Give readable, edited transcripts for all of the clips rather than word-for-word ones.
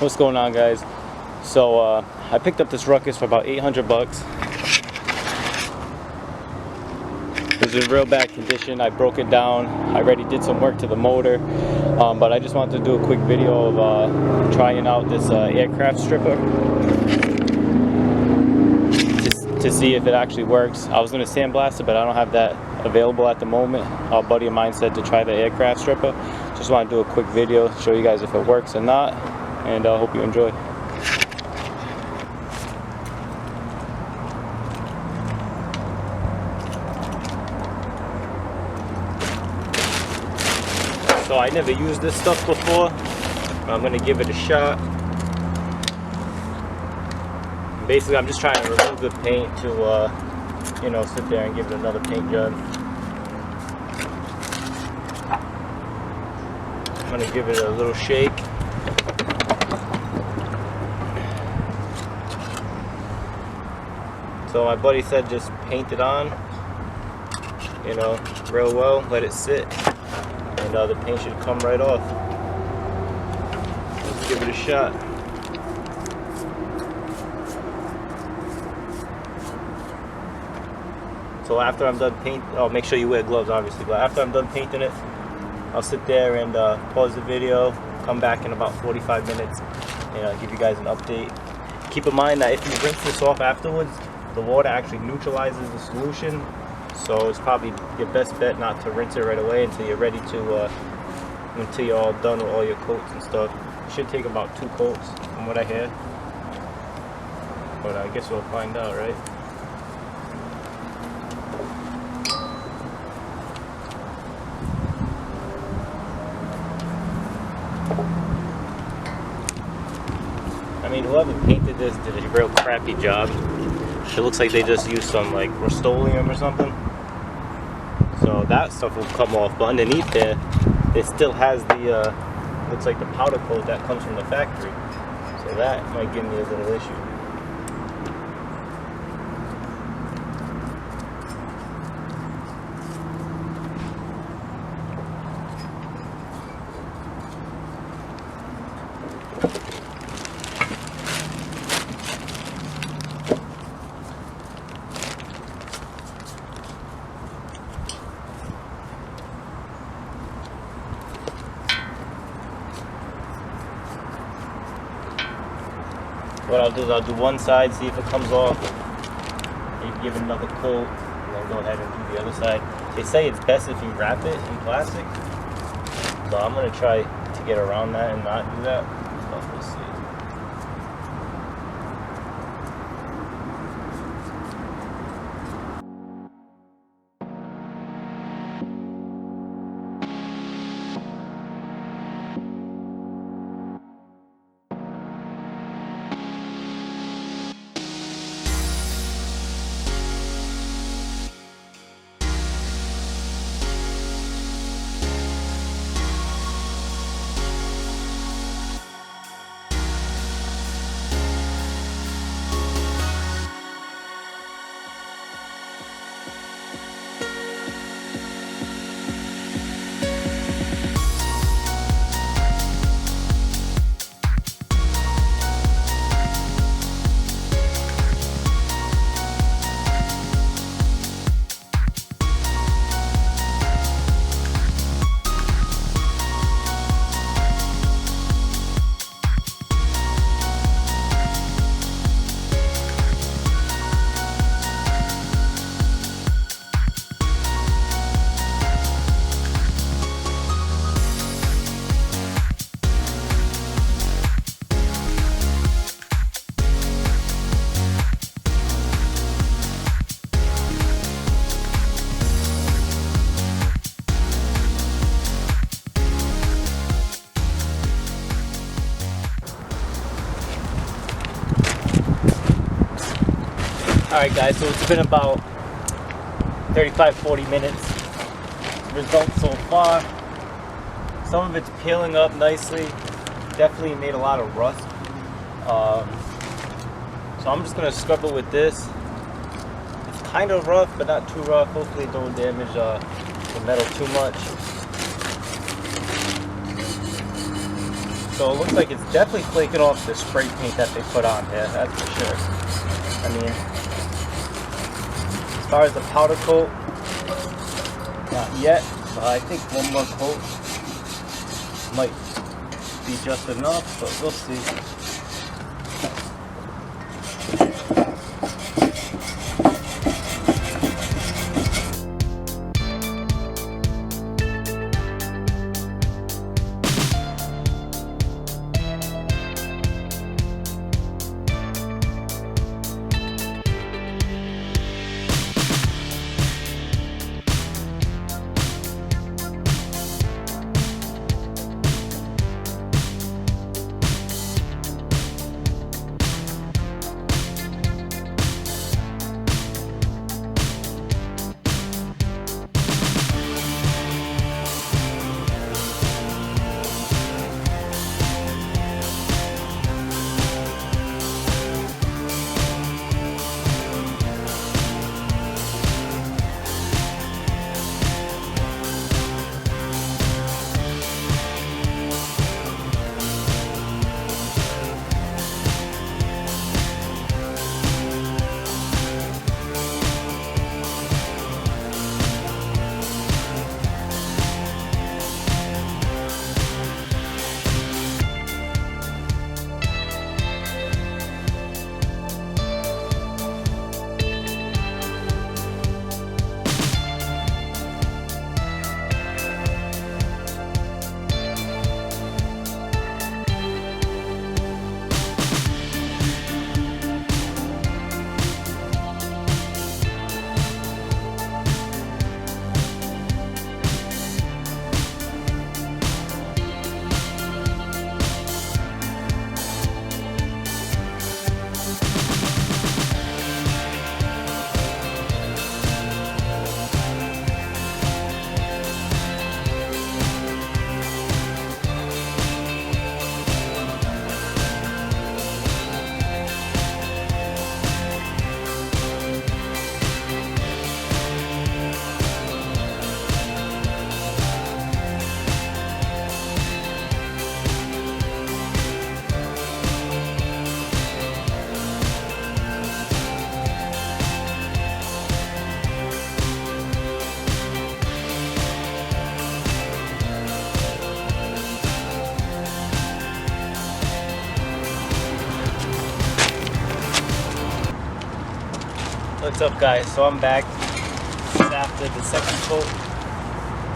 What's going on, guys? So I picked up this Ruckus for about 800 bucks. It was in real bad condition. I broke it down. I already did some work to the motor, but I just wanted to do a quick video of trying out this aircraft stripper to see if it actually works. I was going to sandblast it, but I don't have that available at the moment. A buddy of mine said to try the aircraft stripper. Just want to do a quick video, show you guys if it works or not, and I hope you enjoy. So I never used this stuff before. I'm going to give it a shot. Basically, I'm just trying to remove the paint to, you know, sit there and give it another paint job. I'm going to give it a little shake. So my buddy said just paint it on, you know, real well, let it sit, and the paint should come right off. Let's give it a shot. So after I'm done painting, oh, make sure you wear gloves obviously, but after I'm done painting it, I'll sit there and pause the video, come back in about 45 minutes, and I'll give you guys an update. Keep in mind that if you rinse this off afterwards, the water actually neutralizes the solution, so it's probably your best bet not to rinse it right away until you're ready to, until you're all done with all your coats and stuff. It should take about 2 coats from what I hear, but I guess we'll find out, right? I mean, whoever painted this did a real crappy job. It looks like they just used some like Rust-Oleum or something. So that stuff will come off, but underneath there, it still has the, looks like the powder coat that comes from the factory. So that might give me a little issue. What I'll do is I'll do one side, see if it comes off, maybe give it another coat, and then go ahead and do the other side. They say it's best if you wrap it in plastic, so I'm going to try to get around that and not do that. So we'll see. Alright guys, so it's been about 35-40 minutes. Results so far. Some of it's peeling up nicely. Definitely made a lot of rust. So I'm just going to scrub it with this. It's kind of rough, but not too rough. Hopefully it don't damage the metal too much. So it looks like it's definitely flaking off the spray paint that they put on here, that's for sure. I mean, as far as the powder coat, not yet, but I think one more coat might be just enough, but we'll see. What's up, guys? So I'm back after the second coat.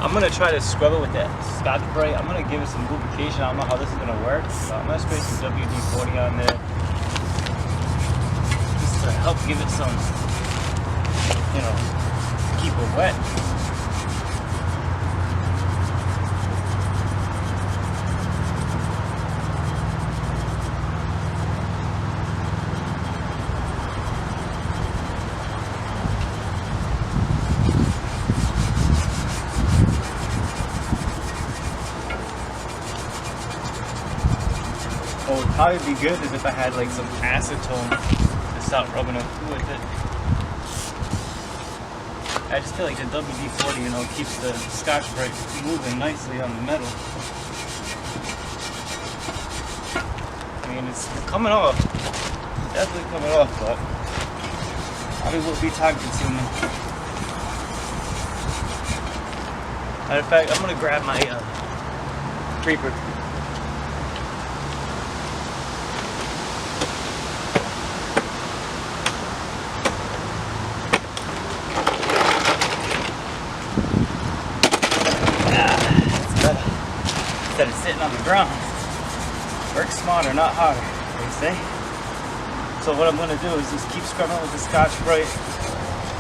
I'm gonna try to scrub it with that Scotch-Brite. I'm gonna give it some lubrication. I don't know how this is gonna work. So I'm gonna spray some WD-40 on there just to help give it some, you know, keep it wet. What would probably be good is if I had like some acetone to start rubbing it through with it. I just feel like the WD-40, you know, keeps the Scotch-Brite moving nicely on the metal. I mean, it's coming off. Definitely coming off, but probably will be time consuming. Matter of fact, I'm gonna grab my creeper. Instead of sitting on the ground. Work smarter, not harder, they say. So what I'm going to do is just keep scrubbing with the Scotch-Brite.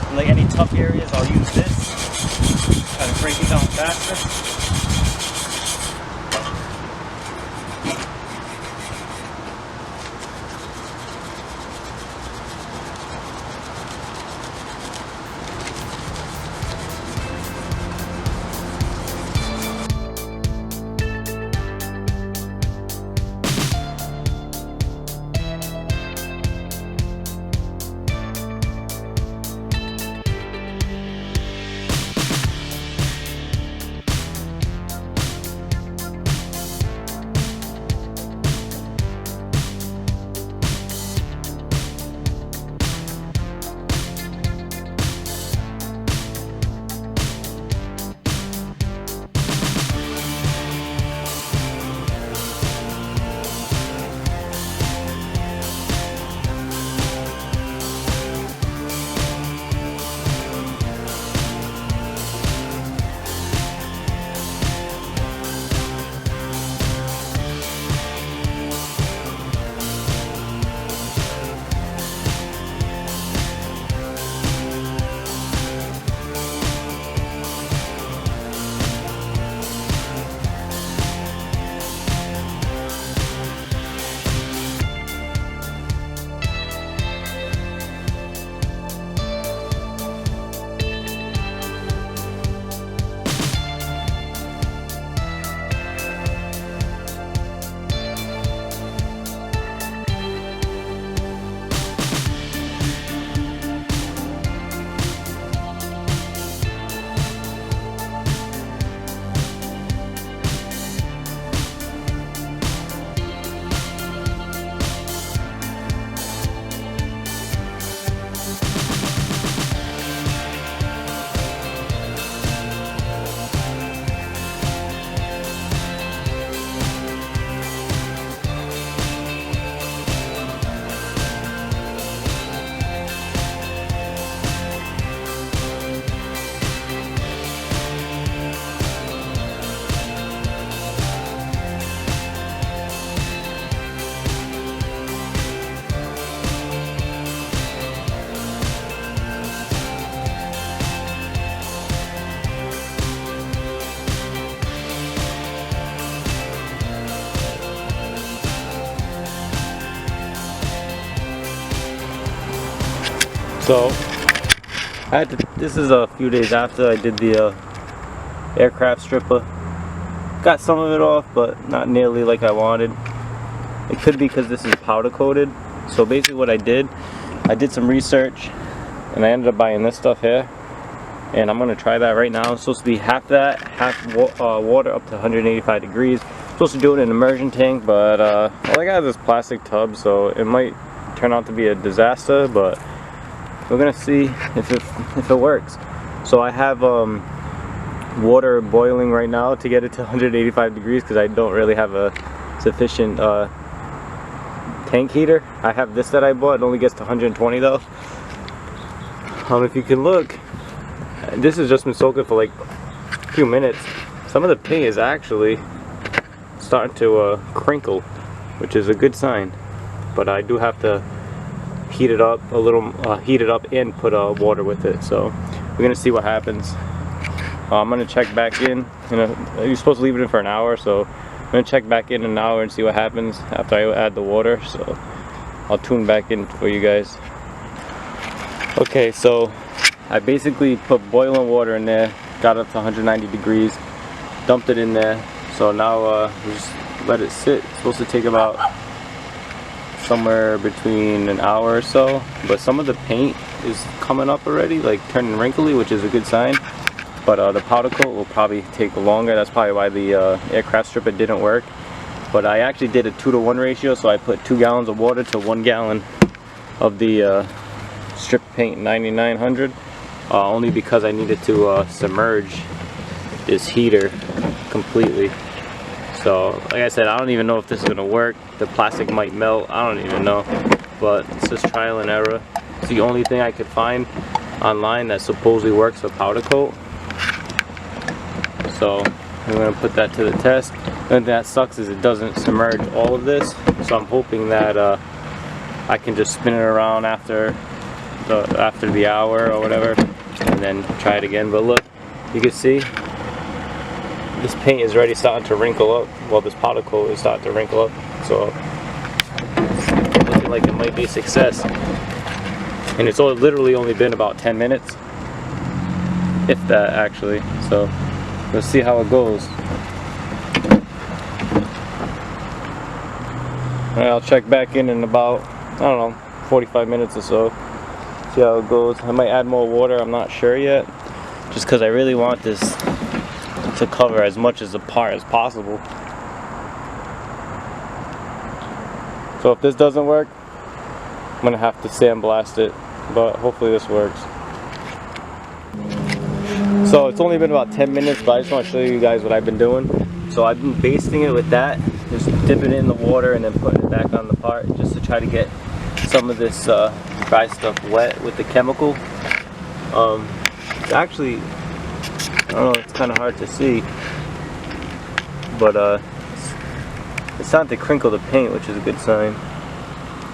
And like any tough areas, I'll use this. Try to break it down faster. So this is a few days after I did the aircraft stripper. Got some of it off, but not nearly like I wanted. It could be because this is powder coated. So basically what I did some research and I ended up buying this stuff here, and I'm gonna try that right now. It's supposed to be half that, half water up to 185 degrees. I'm supposed to do it in an immersion tank, but all I got is this plastic tub, so it might turn out to be a disaster, but we're gonna see if it works. So I have water boiling right now to get it to 185 degrees because I don't really have a sufficient tank heater. I have this that I bought. It only gets to 120 though. If you can look, this has just been soaking for like a few minutes. Some of the paint is actually starting to crinkle, which is a good sign. But I do have to heat it up a little, heat it up and put water with it. So we're gonna see what happens. I'm gonna check back in. You're supposed to leave it in for an hour, so I'm gonna check back in an hour and see what happens after I add the water. So I'll tune back in for you guys. Okay, so I basically put boiling water in there, got up to 190 degrees, dumped it in there. So now we just let it sit. It's supposed to take about somewhere between an hour or so, but some of the paint is coming up already, like turning wrinkly, which is a good sign. But the powder coat will probably take longer. That's probably why the aircraft stripper didn't work. But I actually did a 2-to-1 ratio, so I put 2 gallons of water to 1 gallon of the strip paint 9900, only because I needed to submerge this heater completely. So like I said, I don't even know if this is gonna work. The plastic might melt, I don't even know, but it's just trial and error. It's the only thing I could find online that supposedly works for powder coat. So I'm going to put that to the test. And that sucks is it doesn't submerge all of this, so I'm hoping that I can just spin it around after the hour or whatever and then try it again. But look, you can see this paint is already starting to wrinkle up. Well, this powder coat is starting to wrinkle up, so it's looking like it might be a success. And it's literally only been about 10 minutes, if that actually. So let's see how it goes. Alright, I'll check back in about, I don't know, 45 minutes or so. See how it goes. I might add more water, I'm not sure yet. Just because I really want this to cover as much as the part as possible. So if this doesn't work, I'm going to have to sandblast it. But hopefully this works. So it's only been about 10 minutes, but I just want to show you guys what I've been doing. So I've been basting it with that, just dipping it in the water and then putting it back on the part, just to try to get some of this dry stuff wet with the chemical. It's actually, I don't know, it's kind of hard to see, but it's starting to crinkle the paint, which is a good sign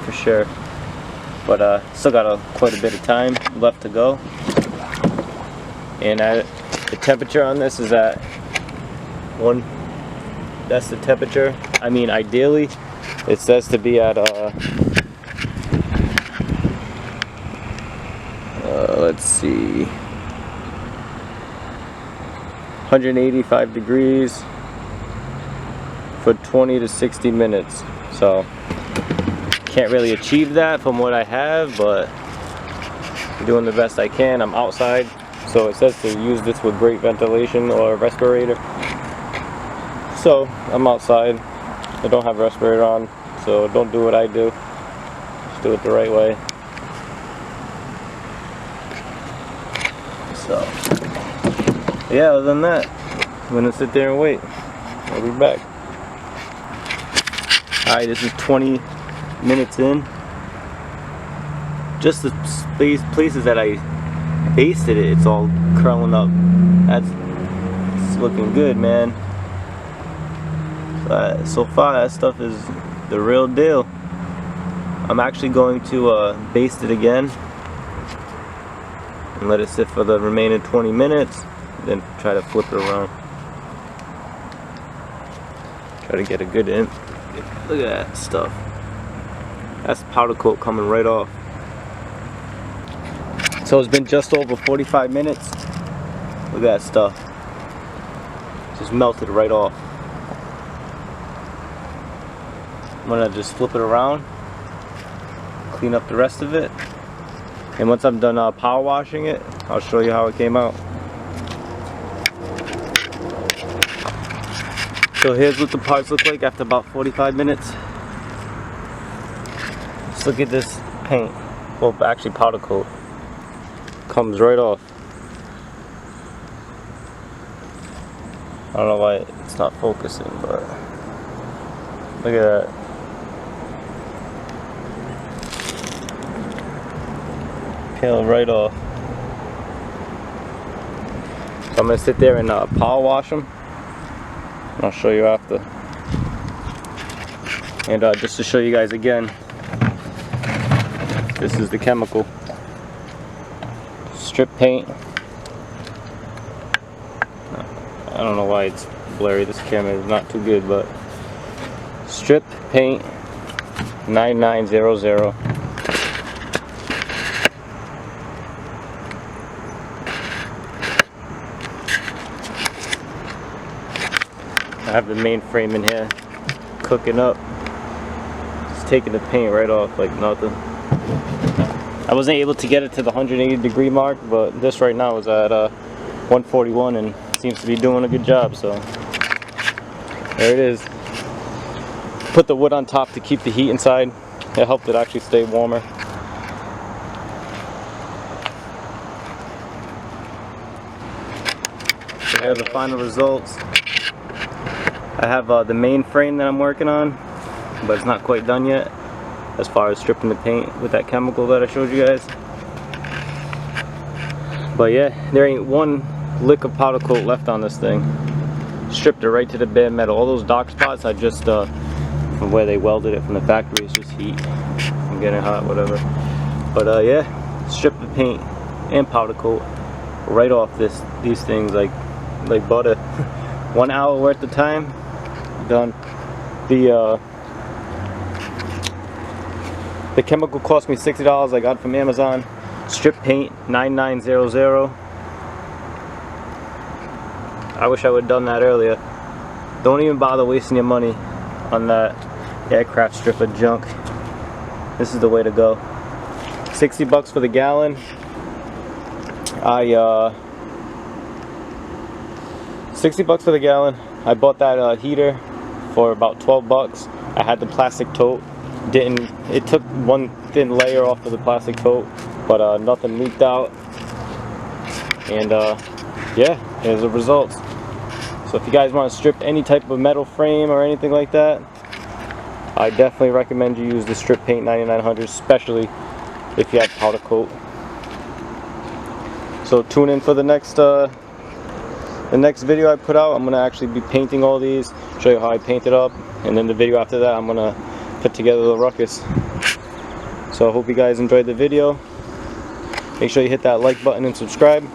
for sure. But still got quite a bit of time left to go. And the temperature on this is at that's the temperature. I mean, ideally it says to be at let's see, 185 degrees for 20 to 60 minutes. So can't really achieve that from what I have, but I'm doing the best I can. I'm outside, so it says to use this with great ventilation or a respirator. So I'm outside. I don't have a respirator on, so don't do what I do. Just do it the right way. So yeah, other than that, I'm gonna sit there and wait. I'll be back. Alright, this is 20 minutes in. Just the places that I basted it, it's all curling up. It's looking good, man. So far that stuff is the real deal. I'm actually going to baste it again and let it sit for the remaining 20 minutes, then try to flip it around. Try to get a good in. Look at that stuff. That's powder coat coming right off. So it's been just over 45 minutes. Look at that stuff. Just melted right off. I'm gonna just flip it around, clean up the rest of it, and once I'm done power washing it, I'll show you how it came out. So here's what the parts look like after about 45 minutes. Just look at this paint. Well, actually powder coat. Comes right off. I don't know why it's not focusing, but look at that. Peel right off. So I'm gonna sit there and power wash them. I'll show you after. And just to show you guys again, this is the chemical. Strip paint. I don't know why it's blurry, this camera is not too good, but strip paint 9900. I have the main frame in here cooking up, just taking the paint right off like nothing. I wasn't able to get it to the 180-degree mark, but this right now is at 141 and seems to be doing a good job. So there it is. Put the wood on top to keep the heat inside. It helped it actually stay warmer. So here are the final results. I have the main frame that I'm working on, but it's not quite done yet as far as stripping the paint with that chemical that I showed you guys. But yeah, there ain't one lick of powder coat left on this thing. Stripped it right to the bare metal. All those dark spots I just from where they welded it from the factory, it's just heat. I'm getting hot, whatever. But yeah, stripped the paint and powder coat right off these things like butter. 1 hour worth of time done. The chemical cost me $60. I got it from Amazon. Strip paint 9900. I wish I would have done that earlier. Don't even bother wasting your money on that aircraft stripper junk. This is the way to go. 60 bucks for the gallon. 60 bucks for the gallon. I bought that heater for about 12 bucks. I had the plastic tote. It took one thin layer off of the plastic tote, but nothing leaked out. And yeah, here's the results. So if you guys want to strip any type of metal frame or anything like that, I definitely recommend you use the Strip Paint 9900, especially if you have powder coat. So tune in for the next video I put out. I'm going to actually be painting all these, show you how I paint it up, and then the video after that I'm going to put together the ruckus. So I hope you guys enjoyed the video. Make sure you hit that like button and subscribe.